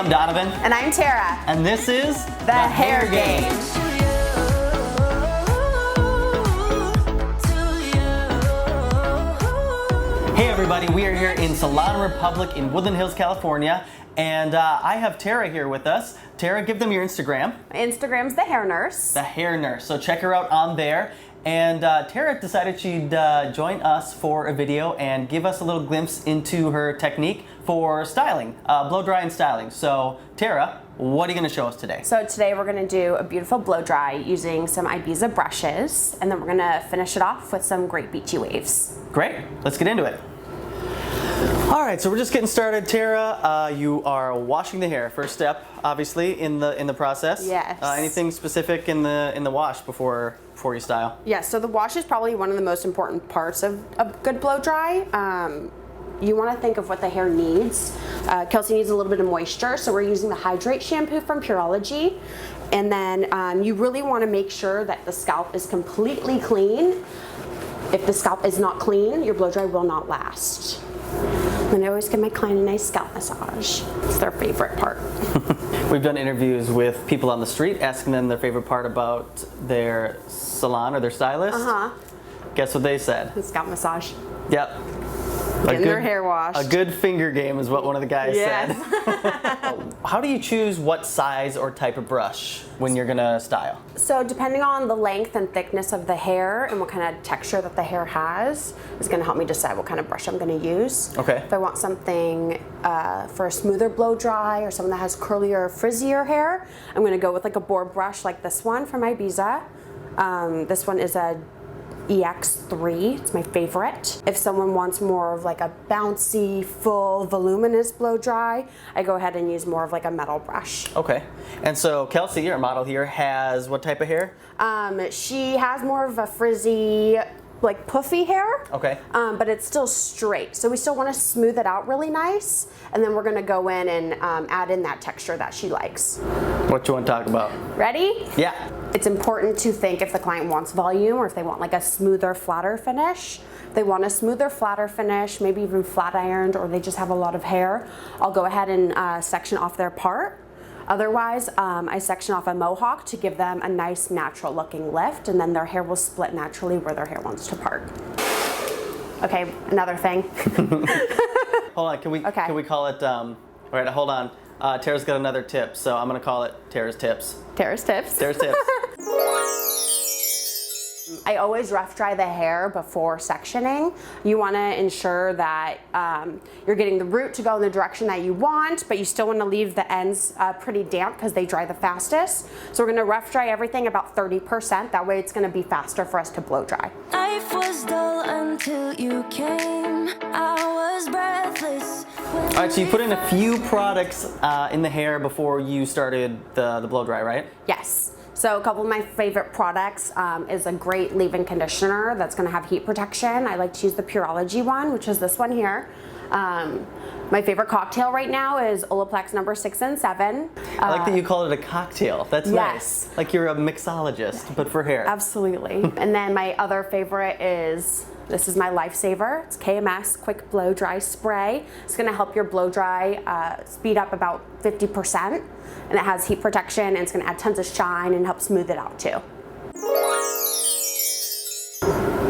I'm Donovan. And I'm Tara. And this is The Hair Game. Hey everybody, we are here in Salon Republic in Woodland Hills, California. And I have Tara here with us. Tara, give them your Instagram. My Instagram's The Hair Nurse. The Hair Nurse. So check her out on there. And Tara decided she'd join us for a video and give us a little glimpse into her technique for styling, blow dry and styling. So Tara, what are you going to show us today? So today we're going to do a beautiful blow dry using some Ibiza brushes, and then we're going to finish it off with some great beachy waves. Great, let's get into it. All right, so we're just getting started. Tara, you are washing the hair. First step, obviously, in the process. Yes. Anything specific in the wash before you style? Yeah, so the wash is probably one of the most important parts of a good blow dry. You want to think of what the hair needs. Kelsey needs a little bit of moisture, so we're using the Hydrate shampoo from Pureology. And then you really want to make sure that the scalp is completely clean. If the scalp is not clean, your blow dry will not last. And I always give my client a nice scalp massage. It's their favorite part. We've done interviews with people on the street asking them their favorite part about their salon or their stylist. Guess what they said? The scalp massage. Yep. Getting their hair washed. A good finger game is what one of the guys Yes. said. How do you choose what size or type of brush when you're gonna style? So depending on the length and thickness of the hair and what kind of texture that the hair has is gonna help me decide what kind of brush I'm gonna use. Okay. If I want something for a smoother blow dry or someone that has curlier, frizzier hair, I'm gonna go with like a boar brush like this one from Ibiza. This one is a EX3, it's my favorite. If someone wants more of like a bouncy, full, voluminous blow dry, I go ahead and use more of like a metal brush. Okay. And so Kelsey, our model here, has what type of hair? She has more of a frizzy, like puffy hair. Okay. But it's still straight. So we still want to smooth it out really nice. And then we're going to go in and add in that texture that she likes. What you want to talk about? Ready? Yeah. It's important to think if the client wants volume or if they want like a smoother, flatter finish. If they want a smoother, flatter finish, maybe even flat ironed, or they just have a lot of hair, I'll go ahead and section off their part. Otherwise, I section off a mohawk to give them a nice natural looking lift, and then their hair will split naturally where their hair wants to part. Okay, another thing. Hold on, can we call it, all right, hold on. Tara's got another tip, so I'm gonna call it Tara's Tips. Tara's Tips. Tara's Tips. I always rough dry the hair before sectioning. You want to ensure that you're getting the root to go in the direction that you want, but you still want to leave the ends pretty damp because they dry the fastest. So we're going to rough dry everything about 30%. That way it's going to be faster for us to blow dry. Life was dull until you came. I was breathless. All right, so you put in a few products in the hair before you started the blow dry, right? Yes. So a couple of my favorite products is a great leave-in conditioner that's going to have heat protection. I like to use the Pureology one, which is this one here. My favorite cocktail right now is Olaplex number 6 and 7. I like that you call it a cocktail. That's yes. nice. Like you're a mixologist, but for hair. Absolutely. And then my other favorite is, this is my lifesaver. It's KMS Quick Blow Dry Spray. It's going to help your blow dry speed up about 50%. And it has heat protection, and it's going to add tons of shine and help smooth it out too.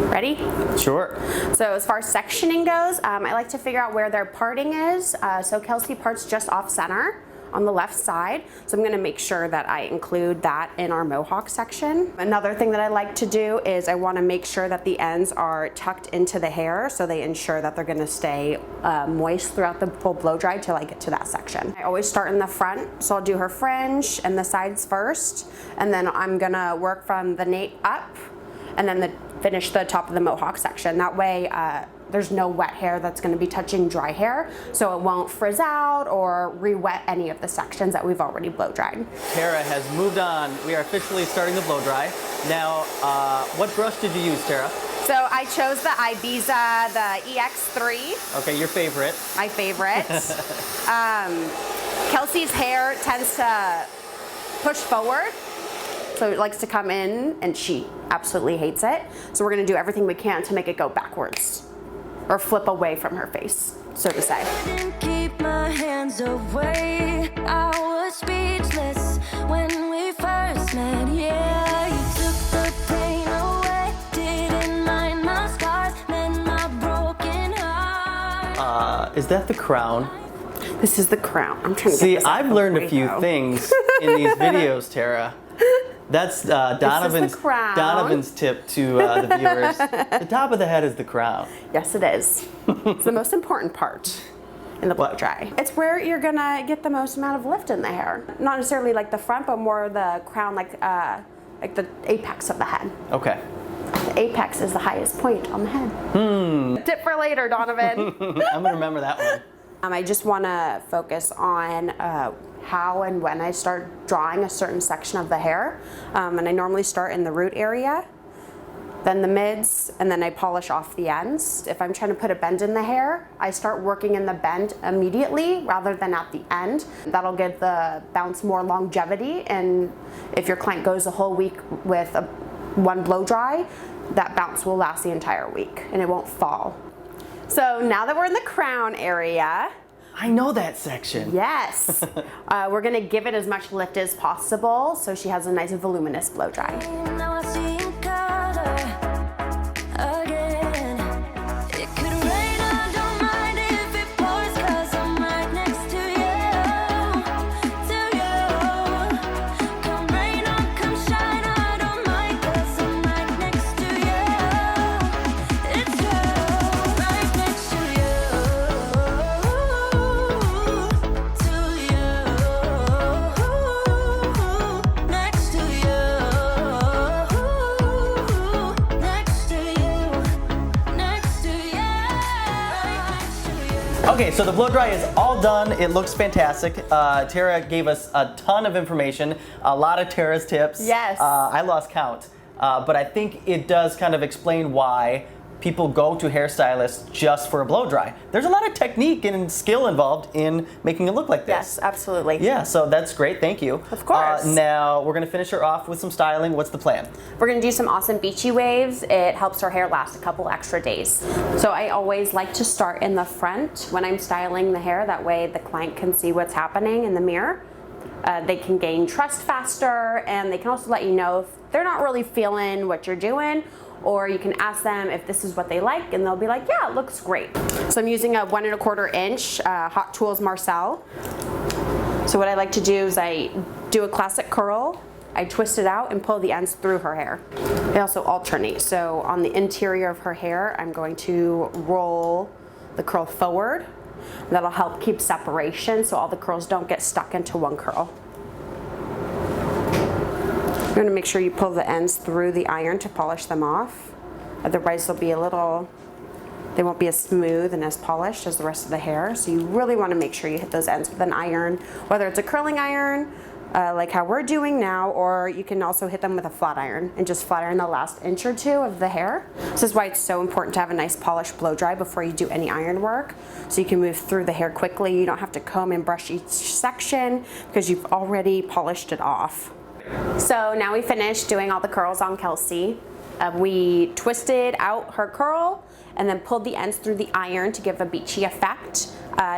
Ready? Sure. So as far as sectioning goes, I like to figure out where their parting is. So Kelsey parts just off center on the left side. So I'm going to make sure that I include that in our mohawk section. Another thing that I like to do is I want to make sure that the ends are tucked into the hair so they ensure that they're going to stay moist throughout the full blow dry till I get to that section. I always start in the front, so I'll do her fringe and the sides first, and then I'm going to work from the nape up and then finish the top of the mohawk section. That way there's no wet hair that's going to be touching dry hair, so it won't frizz out or re-wet any of the sections that we've already blow dried. Tara has moved on. We are officially starting the blow dry. Now, what brush did you use, Tara? So I chose the Ibiza, the EX3. Okay, your favorite. My favorite. Kelsey's hair tends to push forward, so it likes to come in, and she absolutely hates it. So we're gonna do everything we can to make it go backwards or flip away from her face, so to say. Keep my hands away. I was speechless when we first met. Yeah, you took the pain away. Didn't mind my scars, then my broken heart. Is that the crown? This is the crown. I'm trying to See, get this out I've of the learned a way, few though. things in these videos, Tara. That's Donovan's crown. tip to the viewers. The top of the head is the crown. Yes, it is. It's the most important part in the blow What? dry. It's where you're gonna get the most amount of lift in the hair. Not necessarily like the front, but more the crown, like the apex of the head. Okay. The apex is the highest point on the head. Tip for later, Donovan. I'm gonna remember that one. I just want to focus on how and when I start drawing a certain section of the hair. And I normally start in the root area, then the mids, and then I polish off the ends. If I'm trying to put a bend in the hair, I start working in the bend immediately rather than at the end. That'll give the bounce more longevity, and if your client goes a whole week with one blow dry, that bounce will last the entire week and it won't fall. So now that we're in the crown area, I know that section. yes, we're gonna give it as much lift as possible so she has a nice voluminous blow dry. Now I see in color again. It could rain, I don't mind if it pours, 'cause I'm right next to you. Come rain or come shine, I don't mind, 'cause I'm right next to you. It's you, right next to next to Okay, so the blow dry is all done. It looks fantastic. Tara gave us a ton of information, a lot of Tara's tips. Yes. I lost count, but I think it does kind of explain why people go to hairstylists just for a blow dry. There's a lot of technique and skill involved in making it look like this. Yes, absolutely. Yeah, so that's great. Thank you. Of course. Now we're gonna finish her off with some styling. What's the plan? We're gonna do some awesome beachy waves. It helps her hair last a couple extra days. So I always like to start in the front when I'm styling the hair. That way the client can see what's happening in the mirror. They can gain trust faster, and they can also let you know if they're not really feeling what you're doing, or you can ask them if this is what they like, and they'll be like, yeah, it looks great. So I'm using a 1 1/4 inch Hot Tools Marcel. So what I like to do is I do a classic curl, I twist it out and pull the ends through her hair. They also alternate. So on the interior of her hair, I'm going to roll the curl forward. That'll help keep separation so all the curls don't get stuck into one curl. You're going to make sure you pull the ends through the iron to polish them off. Otherwise they'll be they won't be as smooth and as polished as the rest of the hair. So you really want to make sure you hit those ends with an iron, whether it's a curling iron, like how we're doing now, or you can also hit them with a flat iron and just flat iron the last inch or two of the hair. This is why it's so important to have a nice polished blow dry before you do any iron work, so you can move through the hair quickly. You don't have to comb and brush each section because you've already polished it off. So now we finished doing all the curls on Kelsey. We twisted out her curl and then pulled the ends through the iron to give a beachy effect.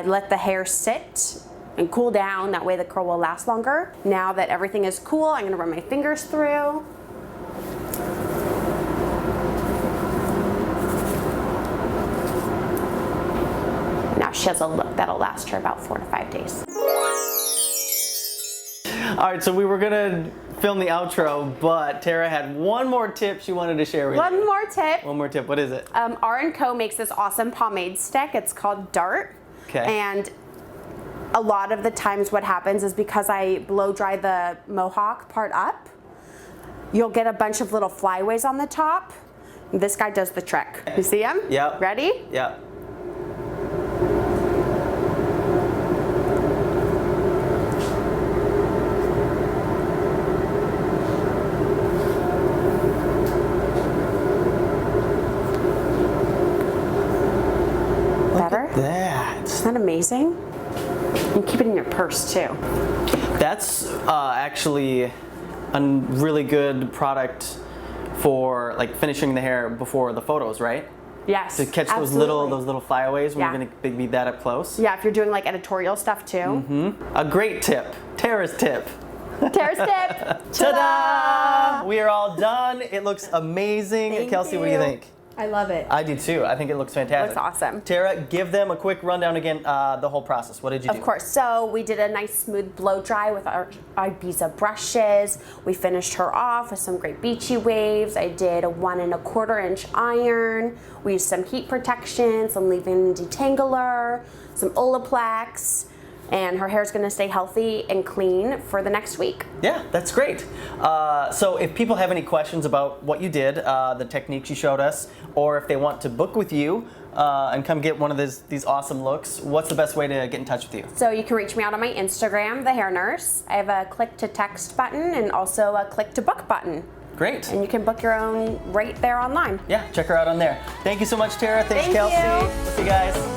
Let the hair sit and cool down, that way the curl will last longer. Now that everything is cool, I'm gonna run my fingers through. Now she has a look that'll last her about 4 to 5 days. All right, so we were gonna film the outro, but Tara had one more tip she wanted to share with you. One more tip. One more tip, what is it? R&Co makes this awesome pomade stick. It's called Dart. Okay. And a lot of the times what happens is because I blow dry the mohawk part up, you'll get a bunch of little flyaways on the top. This guy does the trick. You see him? Yep. Ready? Yep. Better? That. Isn't that amazing? You keep it in your purse too. That's actually a really good product for like finishing the hair before the photos, right? Yes, to catch those little flyaways when you're going to be that up close. Yeah, if you're doing like editorial stuff too. A great tip, Tara's tip. Tara's tip. Ta-da! We are all done. It looks amazing. Thank Kelsey, what do you think? I love it. I do too. I think it looks fantastic. Looks awesome. Tara, give them a quick rundown again, the whole process. What did you do? Of course. So we did a nice smooth blow dry with our Ibiza brushes. We finished her off with some great beachy waves. I did a 1 1/4 inch iron. We used some heat protection, some leave-in detangler, some Olaplex. And her hair is going to stay healthy and clean for the next week. Yeah, that's great. So if people have any questions about what you did, the techniques you showed us, or if they want to book with you and come get one of these awesome looks, what's the best way to get in touch with you? So you can reach me out on my Instagram, The Hair Nurse. I have a click to text button and also a click to book button. Great. And you can book your own right there online. Yeah, check her out on there. Thank you so much, Tara. Thanks, Thank Kelsey. you. We'll see you guys.